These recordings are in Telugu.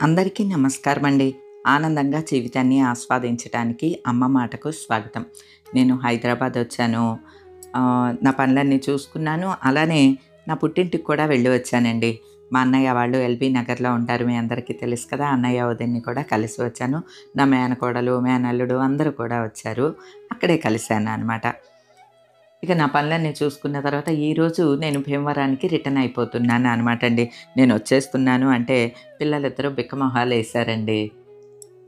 అందరికీ నమస్కారం అండి. ఆనందంగా జీవితాన్ని ఆస్వాదించడానికి అమ్మ మాటకు స్వాగతం. నేను హైదరాబాద్ వచ్చాను. నా పనులన్నీ చూసుకున్నాను. అలానే నా పుట్టింటికి కూడా వెళ్ళి వచ్చానండి. మా అన్నయ్య వాళ్ళు ఎల్బీ నగర్లో ఉంటారు. మీ అందరికీ తెలుసు కదా. అన్నయ్య వదిన్ని కూడా కలిసి వచ్చాను. నా మేనకోడలు మేనల్లుడు అందరూ కూడా వచ్చారు. అక్కడే కలిశాను అనమాట. ఇక నా పనులన్నీ చూసుకున్న తర్వాత ఈరోజు నేను భీమవరానికి రిటర్న్ అయిపోతున్నాను అనమాట అండి. నేను వచ్చేస్తున్నాను అంటే పిల్లలిద్దరూ బిక్కమొహాలు వేశారండి.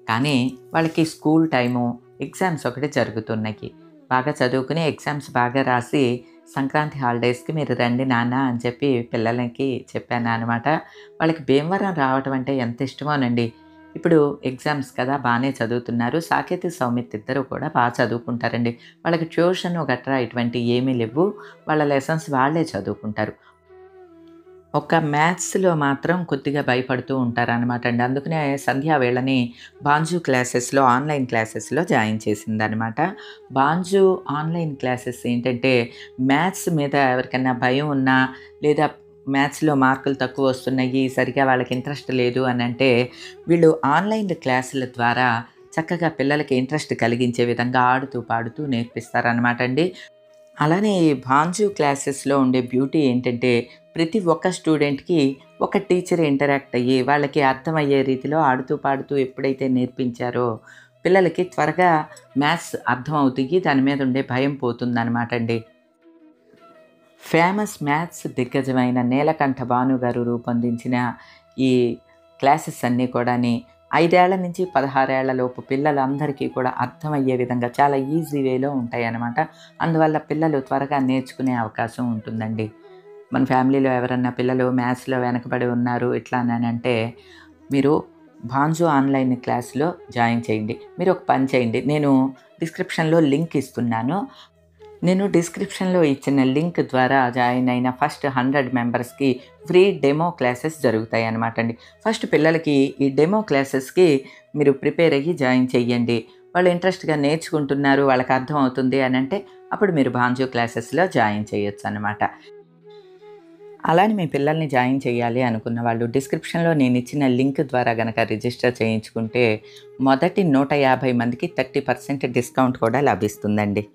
కానీ వాళ్ళకి స్కూల్ టైము, ఎగ్జామ్స్ ఒకటి జరుగుతున్నాయి. బాగా చదువుకుని ఎగ్జామ్స్ బాగా రాసి సంక్రాంతి హాలిడేస్కి మీరు రండి నాన్న అని చెప్పి పిల్లలకి చెప్పాను అనమాట. వాళ్ళకి భీమవరం రావటం అంటే ఎంత ఇష్టమోనండి. ఇప్పుడు ఎగ్జామ్స్ కదా, బాగానే చదువుతున్నారు. సాకేత్ సౌమిత్ ఇద్దరు కూడా బాగా చదువుకుంటారండి. వాళ్ళకి ట్యూషన్ గట్రా ఇటువంటి ఏమీ లేవు. వాళ్ళ లెసన్స్ వాళ్ళే చదువుకుంటారు. ఒక మ్యాథ్స్లో మాత్రం కొద్దిగా భయపడుతూ ఉంటారనమాట అండి. అందుకనే సంధ్యా వీళ్ళని బాంజు క్లాసెస్లో ఆన్లైన్ క్లాసెస్లో జాయిన్ చేసిందనమాట. బాంజు ఆన్లైన్ క్లాసెస్ ఏంటంటే మ్యాథ్స్ మీద ఎవరికైనా భయం ఉన్నా లేదా మ్యాథ్స్లో మార్కులు తక్కువ వస్తున్నాయి, సరిగా వాళ్ళకి ఇంట్రెస్ట్ లేదు అని అంటే వీళ్ళు ఆన్లైన్ క్లాసుల ద్వారా చక్కగా పిల్లలకి ఇంట్రెస్ట్ కలిగించే విధంగా ఆడుతూ పాడుతూ నేర్పిస్తారనమాట అండి. అలానే ఈ బాంజు క్లాసెస్లో ఉండే బ్యూటీ ఏంటంటే ప్రతి ఒక్క స్టూడెంట్కి ఒక టీచర్ ఇంటరాక్ట్ అయ్యి వాళ్ళకి అర్థమయ్యే రీతిలో ఆడుతూ పాడుతూ ఎప్పుడైతే నేర్పించారో పిల్లలకి త్వరగా మ్యాథ్స్ అర్థం అవుతాయి. దాని మీద ఉండే భయం పోతుందన్నమాట అండి. ఫేమస్ మ్యాథ్స్ దిగ్గజమైన నీలకంఠ భాను గారు రూపొందించిన ఈ క్లాసెస్ అన్నీ కూడా 5 ఏళ్ల నుంచి 16 ఏళ్లలోపు పిల్లలందరికీ కూడా అర్థమయ్యే విధంగా చాలా ఈజీ వేలో ఉంటాయన్నమాట. అందువల్ల పిల్లలు త్వరగా నేర్చుకునే అవకాశం ఉంటుందండి. మన ఫ్యామిలీలో ఎవరన్నా పిల్లలు మ్యాథ్స్లో వెనకబడి ఉన్నారు ఇట్లా అని అంటే మీరు బాంజు ఆన్లైన్ క్లాస్లో జాయిన్ చేయండి. మీరు ఒక పని చేయండి, నేను డిస్క్రిప్షన్లో లింక్ ఇస్తున్నాను. నేను డిస్క్రిప్షన్లో ఇచ్చిన లింక్ ద్వారా జాయిన్ అయిన ఫస్ట్ 100 మెంబర్స్కి ఫ్రీ డెమో క్లాసెస్ జరుగుతాయి అన్నమాట అండి. ఫస్ట్ పిల్లలకి ఈ డెమో క్లాసెస్కి మీరు ప్రిపేర్ అయ్యి జాయిన్ చెయ్యండి. వాళ్ళు ఇంట్రెస్ట్గా నేర్చుకుంటున్నారు, వాళ్ళకి అర్థం అవుతుంది అని అంటే అప్పుడు మీరు బాంజు క్లాసెస్లో జాయిన్ చేయొచ్చు అన్నమాట. అలానే మీ పిల్లల్ని జాయిన్ చేయాలి అనుకున్న వాళ్ళు డిస్క్రిప్షన్లో నేను ఇచ్చిన లింక్ ద్వారా కనుక రిజిస్టర్ చేయించుకుంటే మొదటి 150 మందికి 30% డిస్కౌంట్ కూడా లభిస్తుందండి.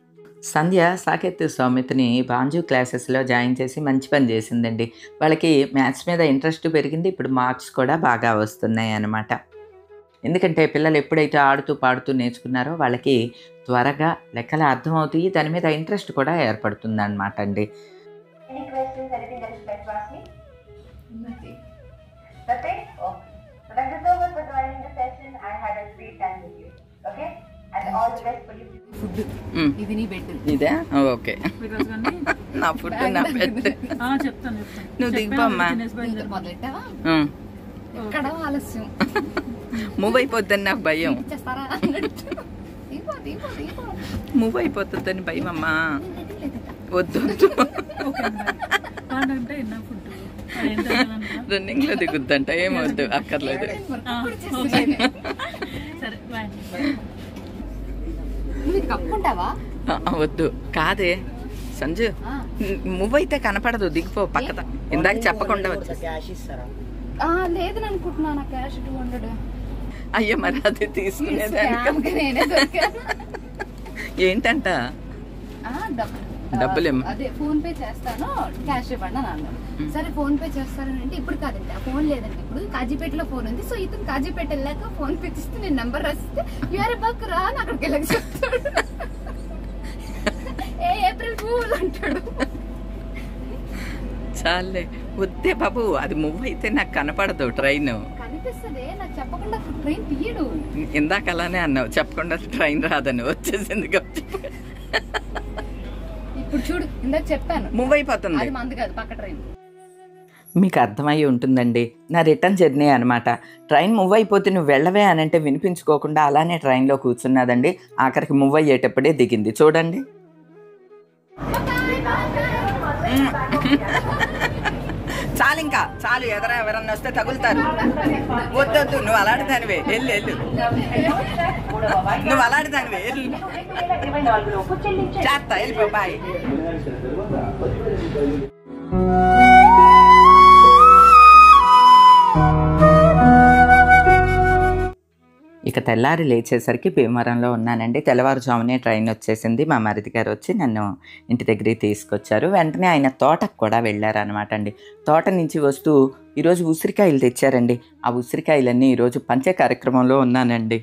సంధ్య సాకేత్ సౌమిత్ని బాంజు క్లాసెస్లో జాయిన్ చేసి మంచి పని చేసిందండి. వాళ్ళకి మ్యాథ్స్ మీద ఇంట్రెస్ట్ పెరిగింది. ఇప్పుడు మార్క్స్ కూడా బాగా వస్తున్నాయి అన్నమాట. ఎందుకంటే పిల్లలు ఎప్పుడైతే ఆడుతూ పాడుతూ నేర్చుకున్నారో వాళ్ళకి త్వరగా లెక్కలు అర్థమవుతాయి. దాని మీద ఇంట్రెస్ట్ కూడా ఏర్పడుతుంది అన్నమాట అండి. ఇదే ఓకే. నా ఫుడ్ నా బెడ్. నువ్వు దిగిపోమ్మా. మూవ్ అయిపోద్దని నాకు భయం. మూవ్ అయిపోతుందని భయం అమ్మా. వద్దు రన్నింగ్ లో దిగుద్దంట. ఏమొద్దు, అక్కర్లేదు. వద్దు కాదే సంజు, మూవ్ అయితే కనపడదు, దిగిపో పక్కన. ఇందాక చెప్పకుండా లేదు అనుకుంటున్నా. క్యాష్ 200. అయ్యో మరి అది తీసుకునేది ఏంటంట? డబ్బులేమో అదే ఫోన్ పే చేస్తాను, క్యాష్ ఇవ్వండి అని అన్నాడు. సరే ఫోన్ పే చేస్తానని అంటే ఇప్పుడు కాదండి, ఆ ఫోన్ లేదండి, ఇప్పుడు కాజీపేటలో ఫోన్ ఉంది. సో ఇతను కాజీపేట వెళ్ళాక ఫోన్ పే చేస్తే నేను నంబర్ రాస్తే యూఆర్ బక్ రా అని అక్కడికి వెళ్ళక చెప్తాడు. ఏప్రిల్ ఫూల్ అంటాడు. చాలే వద్దే బాబు, అది మూవ్ అయితే నాకు కనపడదు. ట్రైన్ కనిపిస్తుంది, నాకు చెప్పకుండా ట్రైన్ తీయడు. ఇందాక అలానే అన్నావు, చెప్పకుండా ట్రైన్ రాదని. వచ్చేసింది ఇప్పుడు చూడు, ఇందాక చెప్పాను మూవ్ అయిపోతుంది. అది మంది కాదు, పక్క ట్రైన్. మీకు అర్థమై ఉంటుందండి. నా రిటర్న్ జర్నీ అనమాట. ట్రైన్ మూవ్ అయిపోతే నువ్వు వెళ్ళవే అని అంటే వినిపించుకోకుండా అలానే ట్రైన్లో కూర్చున్నదండి. ఆఖరికి మూవ్ అయ్యేటప్పుడే దిగింది. చూడండి. చాలు, ఇంకా చాలు. ఎవరన్నా వస్తే తగులుతారు. వద్దొద్దు, నువ్వు అలాంటిదానివే. వెళ్ళు, నువ్వు అలాంటిదానివే. చేస్తా, వెళ్ళిపో. బాయ్. ఇక తెల్లారి లేచేసరికి భీమవరంలో ఉన్నానండి. తెల్లవారుజామునే ట్రైన్ వచ్చేసింది. మా మరిది గారు వచ్చి నన్ను ఇంటి దగ్గరికి తీసుకొచ్చారు. వెంటనే ఆయన తోటకు కూడా వెళ్ళారనమాట అండి. తోట నుంచి వస్తూ ఈరోజు ఉసిరికాయలు తెచ్చారండి. ఆ ఉసిరికాయలన్నీ ఈరోజు పంచే కార్యక్రమంలో ఉన్నానండి.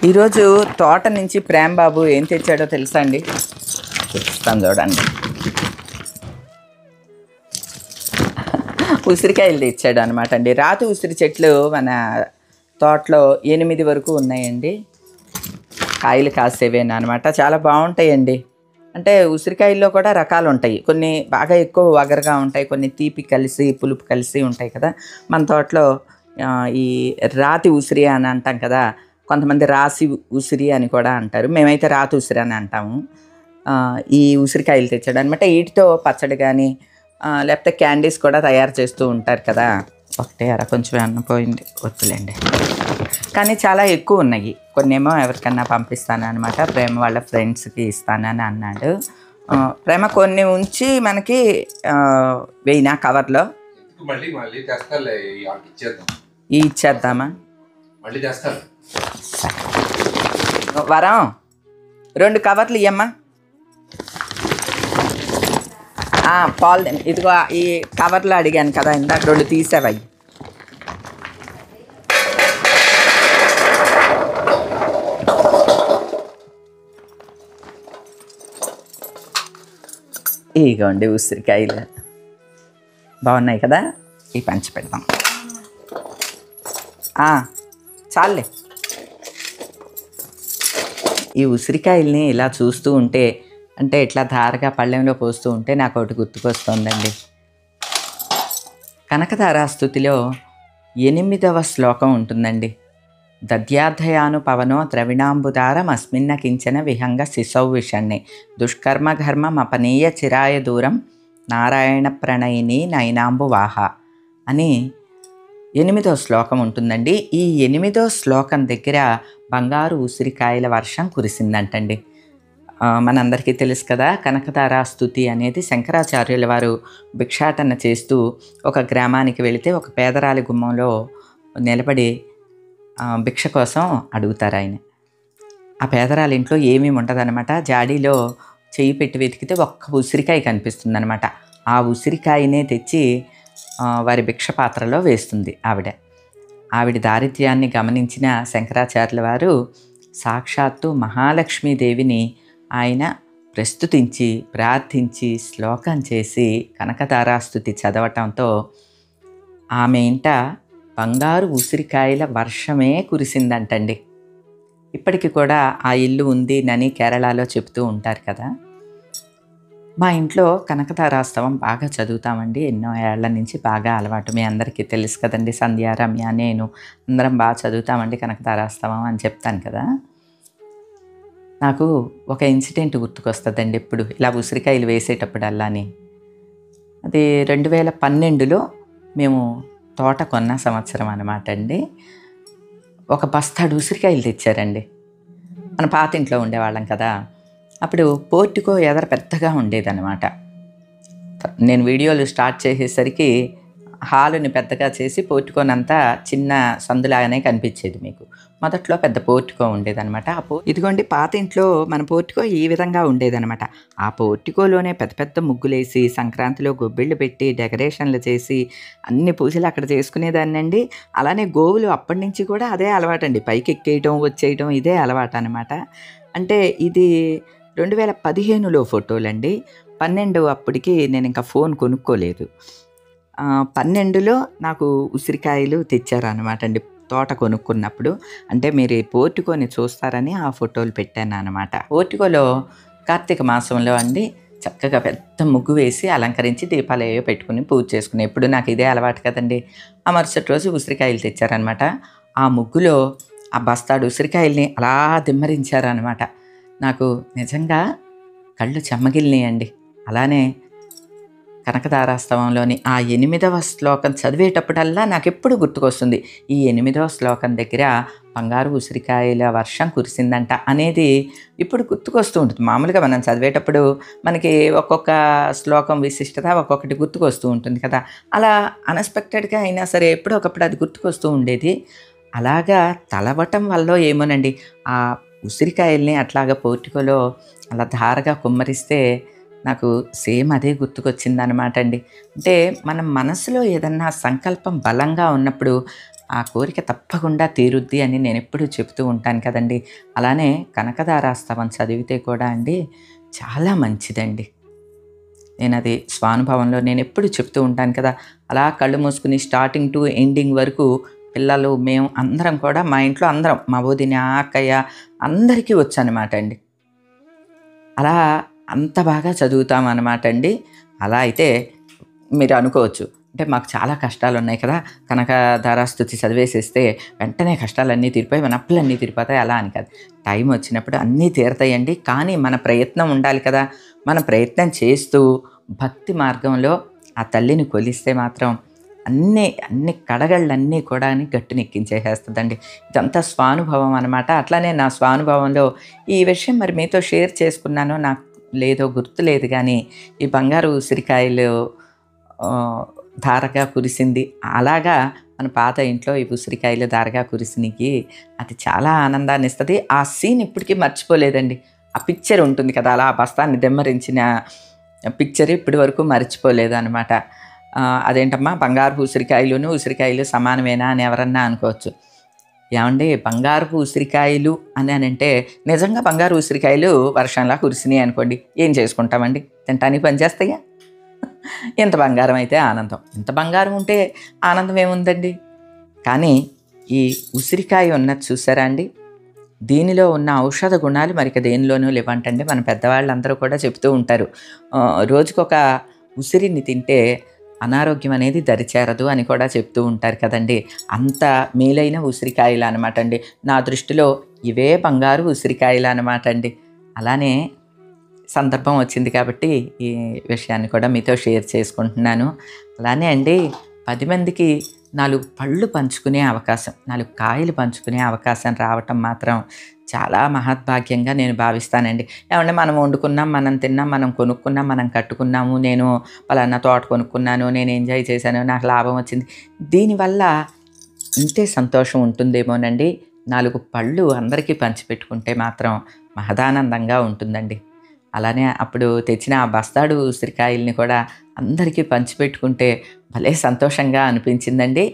ఈరోజు తోట నుంచి ప్రేమ్ బాబు ఏం తెచ్చాడో తెలుసా అండి? చూపిస్తాను చూడండి. ఉసిరికాయలు తెచ్చాడు అనమాట అండి. రాతి ఉసిరి చెట్లు మన తోటలో 8 వరకు ఉన్నాయండి. కాయలు కాసేవేనా అనమాట. చాలా బాగుంటాయండి. అంటే ఉసిరికాయల్లో కూడా రకాలు ఉంటాయి. కొన్ని బాగా ఎక్కువ వగరగా ఉంటాయి, కొన్ని తీపి కలిసి పులుపు కలిసి ఉంటాయి కదా. మన తోటలో ఈ రాతి ఉసిరి అని అంటాం కదా, కొంతమంది రాసి ఉసిరి అని కూడా అంటారు. మేమైతే రాతి ఉసిరి అని అంటాము. ఈ ఉసిరికాయలు తెచ్చాడు అనమాట. వీటితో పచ్చడి కానీ లేకపోతే క్యాండీస్ కూడా తయారు చేస్తూ ఉంటారు కదా. ఒకటే అర కొంచెం అన్నపోయింది, వద్దులేండి. కానీ చాలా ఎక్కువ ఉన్నాయి. కొన్నేమో ఎవరికన్నా పంపిస్తాను అనమాట. ప్రేమ వాళ్ళ ఫ్రెండ్స్కి ఇస్తానని అన్నాడు. ప్రేమ కొన్ని ఉంచి మనకి వేయినా కవర్లో ఇచ్చేద్దామా? వరం 2 కవర్లు ఇయ్యమ్మా. పాలు ఇదిగో ఈ కవర్లో అడిగాను కదా ఇందాక, 2 తీసేవయ్యి. ఇగోండి ఉసిరికాయలు బాగున్నాయి కదా. ఈ పంచి పెడతాం. చాలే. ఈ ఉసిరికాయల్ని ఇలా చూస్తూ ఉంటే, అంటే ఇట్లా ధారగా పళ్ళెంలో పోస్తూ ఉంటే నాకు ఒకటి గుర్తుకొస్తుందండి. కనకధారాస్తుతిలో 8వ శ్లోకం ఉంటుందండి. దద్యాధయాను పవనో ద్రవిణాంబుదారం అస్మిన్న కించన విహంగ శిశౌ విషణ్ణి దుష్కర్మఘర్మమపనీయ చిరాయ దూరం నారాయణ ప్రణయిని నయనాంబు వాహ అని 8వ శ్లోకం ఉంటుందండి. ఈ 8వ శ్లోకం దగ్గర బంగారు ఉసిరికాయల వర్షం కురిసిందంటండి. మనందరికీ తెలుసు కదా, కనకధారాస్తుతి అనేది శంకరాచార్యుల వారు భిక్షాటన చేస్తూ ఒక గ్రామానికి వెళితే ఒక పేదరాలి గుమ్మంలో నిలబడి భిక్ష కోసం అడుగుతారు ఆయన. ఆ పేదరాలి ఇంట్లో ఏమీ ఉండదనమాట. జాడీలో చెయ్యి పెట్టి వెతికితే ఒక్క ఉసిరికాయ కనిపిస్తుంది అనమాట. ఆ ఉసిరికాయనే తెచ్చి వారి భిక్ష పాత్రలో వేస్తుంది ఆవిడ దారిద్ర్యాన్ని గమనించిన శంకరాచార్యుల వారు సాక్షాత్తు మహాలక్ష్మీదేవిని ఆయన ప్రస్తుతించి ప్రార్థించి శ్లోకం చేసి కనకధారాస్తుతి చదవటంతో ఆమె ఇంట బంగారు ఉసిరికాయల వర్షమే కురిసిందంటండి. ఇప్పటికి కూడా ఆ ఇల్లు ఉంది అని కేరళలో చెప్తూ ఉంటారు కదా. మా ఇంట్లో కనకధారాస్తవం బాగా చదువుతామండి. ఎన్నో ఏళ్ల నుంచి బాగా అలవాటు. మీ అందరికీ తెలుసు కదండి. సంధ్య, రమ్య, నేను అందరం బాగా చదువుతామండి కనకధారాస్తవం అని చెప్తాను కదా. నాకు ఒక ఇన్సిడెంట్ గుర్తుకొస్తుందండి ఇప్పుడు ఇలా ఉసిరికాయలు వేసేటప్పుడల్లాని. అది 2012లో మేము తోట కొన్న సంవత్సరం అనమాట అండి. ఒక బస్తాడు ఉసిరికాయలు తెచ్చారండి. మన పాతింట్లో ఉండేవాళ్ళం కదా. అప్పుడు పోర్టికో ఎదర పెద్దగా ఉండేదన్నమాట. నేను వీడియోలు స్టార్ట్ చేసేసరికి హాలుని పెద్దగా చేసి పోర్టికోనంతా చిన్న సందులాగానే కనిపించేది మీకు. మొదట్లో పెద్ద పోర్టికో ఉండేదన్నమాట. ఇదిగోండి పాత ఇంట్లో మన పోర్టికో ఈ విధంగా ఉండేదన్నమాట. ఆ పోర్టికోలోనే పెద్ద పెద్ద ముగ్గులేసి సంక్రాంతిలో గొబ్బిళ్ళు పెట్టి డెకరేషన్లు చేసి అన్ని పూజలు అక్కడ చేసుకునేదాన్ని అండి. అలానే గోవులు అప్పటి నుంచి కూడా అదే అలవాటండి. పైకి ఎక్కేయటం వచ్చేయటం ఇదే అలవాటు అనమాట. అంటే ఇది 2015లో ఫోటోలండి. 12 అప్పటికి నేను ఇంకా ఫోన్ కొనుక్కోలేదు. 12లో నాకు ఉసిరికాయలు తెచ్చారనమాట అండి తోట కొనుక్కున్నప్పుడు. అంటే మీరు పోర్టికోని చూస్తారని ఆ ఫోటోలు పెట్టాను అనమాట. పోర్టికోలో కార్తీక మాసంలో అండి చక్కగా పెద్ద ముగ్గు వేసి అలంకరించి దీపాలు ఏవో పెట్టుకుని పూజ చేసుకుని, ఎప్పుడు నాకు ఇదే అలవాటు కదండి. ఆ మరుసటి రోజు ఉసిరికాయలు తెచ్చారనమాట. ఆ ముగ్గులో ఆ బస్తాడు ఉసిరికాయల్ని అలా కనకదారాస్తవంలోని ఆ 8వ శ్లోకం చదివేటప్పుడల్లా నాకెప్పుడు గుర్తుకొస్తుంది. ఈ 8వ శ్లోకం దగ్గర బంగారు ఉసిరికాయల వర్షం కురిసిందంట అనేది ఇప్పుడు గుర్తుకొస్తూ ఉంటుంది. మామూలుగా మనం చదివేటప్పుడు మనకి ఒక్కొక్క శ్లోకం విశిష్టత ఒక్కొక్కటి గుర్తుకొస్తూ ఉంటుంది కదా. అలా అన్ఎక్స్‌పెక్టెడ్‌గా అయినా సరే ఎప్పుడో ఒకప్పుడు అది గుర్తుకొస్తూ ఉండేది. అలాగా తలవటం వల్లో ఏమోనండి, ఆ ఉసిరికాయల్ని అట్లాగా పోర్టికోలో అలా ధారగా కుమ్మరిస్తే నాకు సేమ్ అదే గుర్తుకొచ్చిందనమాట అండి. అంటే మనం మనసులో ఏదన్నా సంకల్పం బలంగా ఉన్నప్పుడు ఆ కోరిక తప్పకుండా తీరుద్ది అని నేనెప్పుడూ చెప్తూ ఉంటాను కదండీ. అలానే కనకదారాస్తవం చదివితే కూడా అండి చాలా మంచిదండి. నేనది స్వానుభవంలో నేనెప్పుడు చెప్తూ ఉంటాను కదా. అలా కళ్ళు మూసుకుని స్టార్టింగ్ టు ఎండింగ్ వరకు పిల్లలు, మేము అందరం కూడా మా ఇంట్లో అందరం, మా వదిన, అక్కయ్య అందరికీ వచ్చనమాట అండి. అలా అంత బాగా చదువుతామనమాట అండి. అలా అయితే మీరు అనుకోవచ్చు, అంటే మాకు చాలా కష్టాలున్నాయి కదా, కనకధారాస్తుతి చదివేసేస్తే వెంటనే కష్టాలన్నీ తీరిపోయి మన అప్పులన్నీ తీరిపోతాయి అలా అని కాదు. టైం వచ్చినప్పుడు అన్నీ తీరతాయండి. కానీ మన ప్రయత్నం ఉండాలి కదా. మన ప్రయత్నం చేస్తూ భక్తి మార్గంలో ఆ తల్లిని కొలిస్తే మాత్రం అన్ని కడగళ్ళన్నీ కూడా గట్టునెక్కించేసేస్తుందండి. ఇదంతా స్వానుభవం అనమాట. అట్లానే నా స్వానుభవంలో ఈ విషయం మరి మీతో షేర్ చేసుకున్నానో నాకు లేదో గుర్తులేదు కానీ, ఈ బంగారు ఉసిరికాయలు ధారగా కురిసింది. అలాగా మన పాత ఇంట్లో ఈ ఉసిరికాయలు ధారగా కురిసినకి అది చాలా ఆనందాన్ని ఇస్తుంది. ఆ సీన్ ఇప్పటికీ మర్చిపోలేదండి. ఆ పిక్చర్ ఉంటుంది కదా, అలా ఆ బస్తాన్ని దెమ్మరించిన పిక్చర్ ఇప్పటి వరకు మర్చిపోలేదనమాట. అదేంటమ్మా బంగారపు ఉసిరికాయలు సమానమేనా అని ఎవరన్నా అనుకోవచ్చు. ఏమండి, బంగారపు ఉసిరికాయలు అని అంటే నిజంగా బంగారు ఉసిరికాయలు వర్షంలా కురిసినాయి అనుకోండి, ఏం చేసుకుంటామండి? తినటానికి పనిచేస్తాయా? ఎంత బంగారం అయితే ఆనందం, ఎంత బంగారం ఉంటే ఆనందం ఏముందండి? కానీ ఈ ఉసిరికాయ ఉన్నది చూసారా అండి, దీనిలో ఉన్న ఔషధ గుణాలు మరిక దేనిలోనూ లేవంటండి. మన పెద్దవాళ్ళందరూ కూడా చెప్తూ ఉంటారు, రోజుకొక ఉసిరిని తింటే అనారోగ్యం అనేది దరిచేరదు అని కూడా చెప్తూ ఉంటారు కదండి. అంత మేలైన ఉసిరికాయలు అనమాట అండి. నా దృష్టిలో ఇవే బంగారు ఉసిరికాయలు అనమాట అండి. అలానే సందర్భం వచ్చింది కాబట్టి ఈ విషయాన్ని కూడా మీతో షేర్ చేసుకుంటున్నాను. అలానే అండి 10 మందికి 4 పళ్ళు పంచుకునే అవకాశం, 4 కాయలు పంచుకునే అవకాశం రావటం మాత్రం చాలా మహద్భాగ్యంగా నేను భావిస్తానండి. ఏమంటే మనం వండుకున్నాం, మనం తిన్నాం, మనం కొనుక్కున్నాం, మనం కట్టుకున్నాము, నేను పలానా తోట కొనుక్కున్నాను, నేను ఎంజాయ్ చేశాను, నాకు లాభం వచ్చింది, దీనివల్ల ఇంతే సంతోషం ఉంటుందేమోనండి. 4 పళ్ళు అందరికీ పంచిపెట్టుకుంటే మాత్రం మహదానందంగా ఉంటుందండి. అలానే అప్పుడు తెచ్చిన ఆ బస్తాడు ఉసిరికాయల్ని కూడా అందరికీ పంచిపెట్టుకుంటే భలే సంతోషంగా అనిపించిందండి.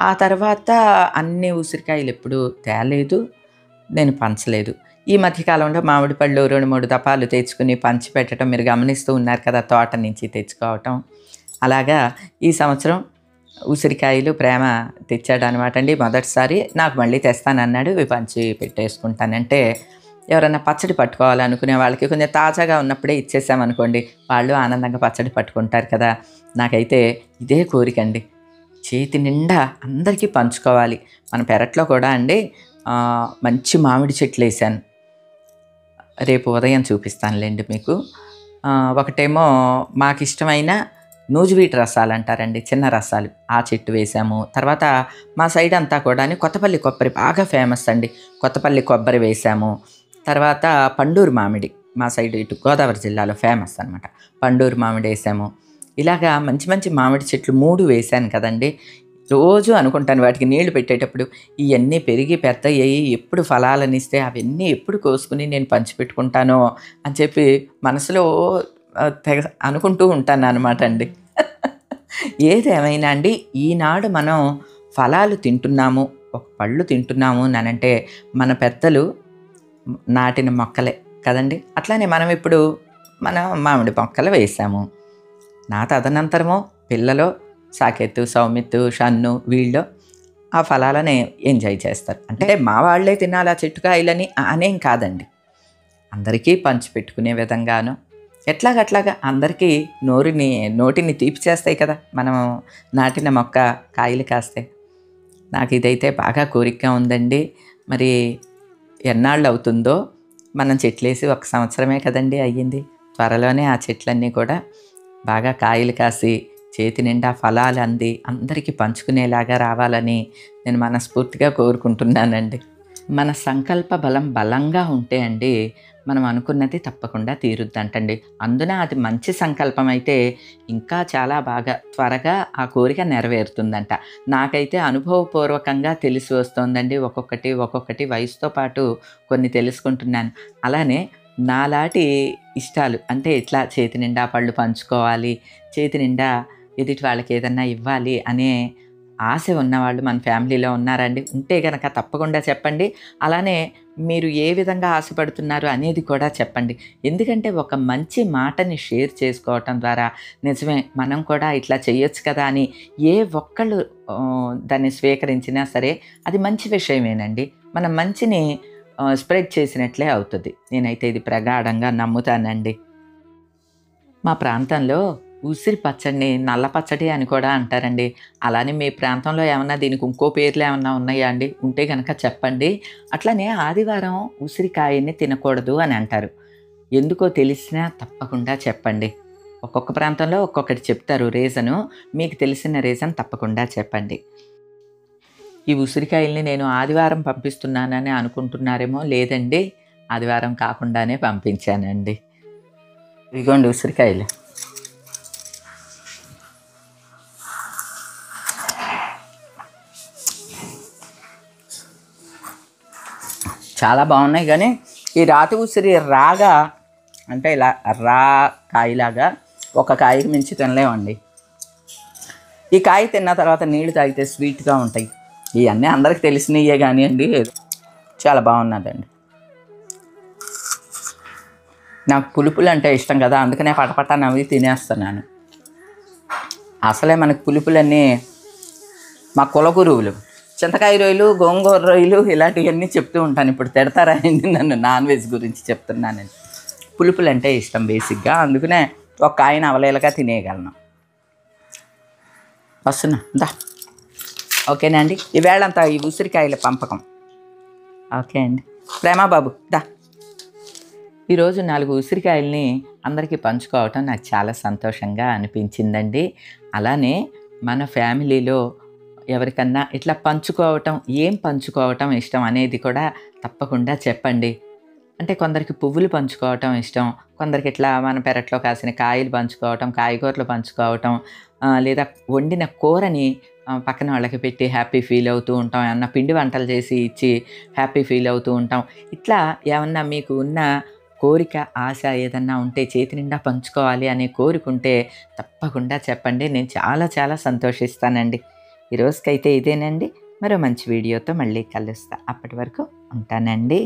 ఆ తర్వాత అన్ని ఉసిరికాయలు ఎప్పుడు తేలేదు, నేను పంచలేదు. ఈ మధ్యకాలంలో మామిడి పళ్ళు 2-3 దపాలు తెచ్చుకుని పంచిపెట్టడం మీరు గమనిస్తూ ఉన్నారు కదా, తోట నుంచి తెచ్చుకోవటం. అలాగా ఈ సంవత్సరం ఉసిరికాయలు ప్రేమ తెచ్చాడనమాట అండి. మొదటిసారి నాకు మళ్ళీ తెస్తానన్నాడు, ఇవి పంచి పెట్టేసుకుంటానంటే, ఎవరైనా పచ్చడి పట్టుకోవాలనుకునే వాళ్ళకి కొంచెం తాజాగా ఉన్నప్పుడే ఇచ్చేసామనుకోండి, వాళ్ళు ఆనందంగా పచ్చడి పట్టుకుంటారు కదా. నాకైతే ఇదే కోరికండి, చేతి నిండా అందరికీ పంచుకోవాలి. మన పెరట్లో కూడా అండి మంచి మామిడి చెట్లు వేసాను. రేపు ఉదయం చూపిస్తానులేండి మీకు. ఒకటేమో మాకు ఇష్టమైన నూజివీటి రసాలు అంటారండి, చిన్న రసాలు, ఆ చెట్టు వేసాము. తర్వాత మా సైడ్ అంతా కూడా కొత్తపల్లి కొబ్బరి బాగా ఫేమస్ అండి, కొత్తపల్లి కొబ్బరి వేసాము. తర్వాత పండూరు మామిడి, మా సైడ్ ఇటు గోదావరి జిల్లాలో ఫేమస్ అనమాట, పండూరు మామిడి వేసాము. ఇలాగా మంచి మంచి మామిడి చెట్లు 3 వేశాను కదండి. రోజు అనుకుంటాను వాటికి నీళ్లు పెట్టేటప్పుడు, ఇవన్నీ పెరిగి పెద్దయ్యాయి, ఎప్పుడు ఫలాలనిస్తే అవన్నీ ఎప్పుడు కోసుకుని నేను పంచిపెట్టుకుంటానో అని చెప్పి మనసులో తెగ అనుకుంటూ ఉంటాను అనమాట అండి. ఏదేమైనా అండి, ఈనాడు మనం ఫలాలు తింటున్నాము, ఒక పళ్ళు తింటున్నాము అనంటే మన పెద్దలు నాటిన మొక్కలే కదండి. అట్లానే మనం ఇప్పుడు మామిడి మొక్కలు వేసాము. నా తదనంతరమో పిల్లలు సాకేత్, సౌమిత్, షన్ను వీళ్ళు ఆ ఫలాలని ఎంజాయ్ చేస్తారు. అంటే మా వాళ్ళే తినాలి ఆ చెట్టుకాయలని అనేం కాదండి, అందరికీ పంచిపెట్టుకునే విధంగాను ఎట్లాగట్లాగా అందరికీ నోటిని తీపి చేస్తాయి కదా మనం నాటిన మొక్క కాయలు కాస్తే. నాకు ఇదైతే బాగా కోరికగా ఉందండి. మరి ఎన్నాళ్ళు అవుతుందో, మనం చెట్లేసి 1 సంవత్సరమే కదండి అయ్యింది. త్వరలోనే ఆ చెట్లన్నీ కూడా బాగా కాయలు కాసి చేతి నిండా ఫలాలు అంది అందరికీ పంచుకునేలాగా రావాలని నేను మనస్ఫూర్తిగా కోరుకుంటున్నానండి. మన సంకల్ప బలం బలంగా ఉంటే అండి మనం అనుకున్నది తప్పకుండా తీరుద్దంటండి. అందున అది మంచి సంకల్పం అయితే ఇంకా చాలా బాగా త్వరగా ఆ కోరిక నెరవేరుతుందంట. నాకైతే అనుభవపూర్వకంగా తెలిసి వస్తోందండి. ఒక్కొక్కటి వయసుతో పాటు కొన్ని తెలుసుకుంటున్నాను. అలానే నాలాటి ఇష్టాలు అంటే ఇట్లా చేతి నిండా పళ్ళు పంచుకోవాలి, చేతి నిండా ఎదుటి వాళ్ళకి ఏదన్నా ఇవ్వాలి అనే ఆశ ఉన్నవాళ్ళు మన ఫ్యామిలీలో ఉన్నారండి? ఉంటే గనక తప్పకుండా చెప్పండి. అలానే మీరు ఏ విధంగా ఆశపడుతున్నారు అనేది కూడా చెప్పండి. ఎందుకంటే ఒక మంచి మాటని షేర్ చేసుకోవటం ద్వారా నిజమే మనం కూడా ఇట్లా చేయొచ్చు కదా అని ఏ ఒక్కళ్ళు దాన్ని స్వీకరించినా సరే అది మంచి విషయమేనండి. మనం మంచిని స్ప్రెడ్ చేసినట్లే అవుతుంది. నేనైతే ఇది ప్రగాఢంగా నమ్ముతానండి. మా ప్రాంతంలో ఉసిరి పచ్చడిని నల్ల పచ్చడి అని కూడా అంటారండి. అలానే మీ ప్రాంతంలో ఏమన్నా దీనికి ఇంకో పేర్లు ఏమన్నా ఉన్నాయా అండి? ఉంటే గనక చెప్పండి. అట్లనే ఆదివారం ఉసిరికాయని తినకూడదు అని అంటారు. ఎందుకో తెలిసినా తప్పకుండా చెప్పండి. ఒక్కొక్క ప్రాంతంలో ఒక్కొక్కటి చెప్తారు రీజను. మీకు తెలిసిన రీజన్ తప్పకుండా చెప్పండి. ఈ ఉసిరికాయల్ని నేను ఆదివారం పంపిస్తున్నానని అనుకుంటున్నారేమో, లేదండి ఆదివారం కాకుండానే పంపించానండి. ఇదిగోండి ఉసిరికాయలు. చాలా బాగున్నాయి కానీ ఈ రాతి ఉసిరి రాగా అంటే ఇలా రా కాయలాగా ఒక కాయకి మించి తినలేమండి. ఈ కాయ తిన్న తర్వాత నీళ్ళు తాగితే స్వీట్గా ఉంటాయి. ఇవన్నీ అందరికి తెలిసినయే కానివ్వండి, చాలా బాగున్నదండి. నాకు పులుపులు అంటే ఇష్టం కదా, అందుకనే పటపట నవ్వి తినేస్తున్నాను. అసలే మనకు పులుపులన్నీ మా కులగురువులు చింతకాయ రొయ్యలు, గోంగూర రొయ్యలు ఇలాంటివన్నీ చెప్తూ ఉంటాను. ఇప్పుడు తిడతారా అండి నన్ను నాన్ వెజ్ గురించి చెప్తున్నానని. పులుపులు అంటే ఇష్టం బేసిక్గా, అందుకనే ఒక కాయను అవలేలుగా తినేయగలను. వస్తున్నా దా. ఓకేనా అండి, ఈవేళంతా ఈ ఉసిరికాయల పంపకం. ఓకే అండి, ప్రేమాబాబు దా. ఈరోజు 4 ఉసిరికాయలని అందరికీ పంచుకోవటం నాకు చాలా సంతోషంగా అనిపించిందండి. అలానే మన ఫ్యామిలీలో ఎవరికన్నా ఇట్లా ఏం పంచుకోవటం ఇష్టం అనేది కూడా తప్పకుండా చెప్పండి. అంటే కొందరికి పువ్వులు పంచుకోవటం ఇష్టం, కొందరికి ఇట్లా మన పెరట్లో కాసిన కాయలు పంచుకోవటం, కాయగూరలు పంచుకోవటం, లేదా వండిన కూరని పక్కన వాళ్ళకి పెట్టి హ్యాపీ ఫీల్ అవుతూ ఉంటాం. ఏమన్నా పిండి వంటలు చేసి ఇచ్చి హ్యాపీ ఫీల్ అవుతూ ఉంటాం. ఇట్లా ఏమన్నా మీకు ఉన్న కోరిక, ఆశ ఏదన్నా ఉంటే, చేతి నిండా పంచుకోవాలి అనే కోరిక ఉంటే తప్పకుండా చెప్పండి. నేను చాలా చాలా సంతోషిస్తానండి. ఈరోజుకైతే ఇదేనండి. మరో మంచి వీడియోతో మళ్ళీ కలుస్తా. అప్పటి వరకు ఉంటానండి.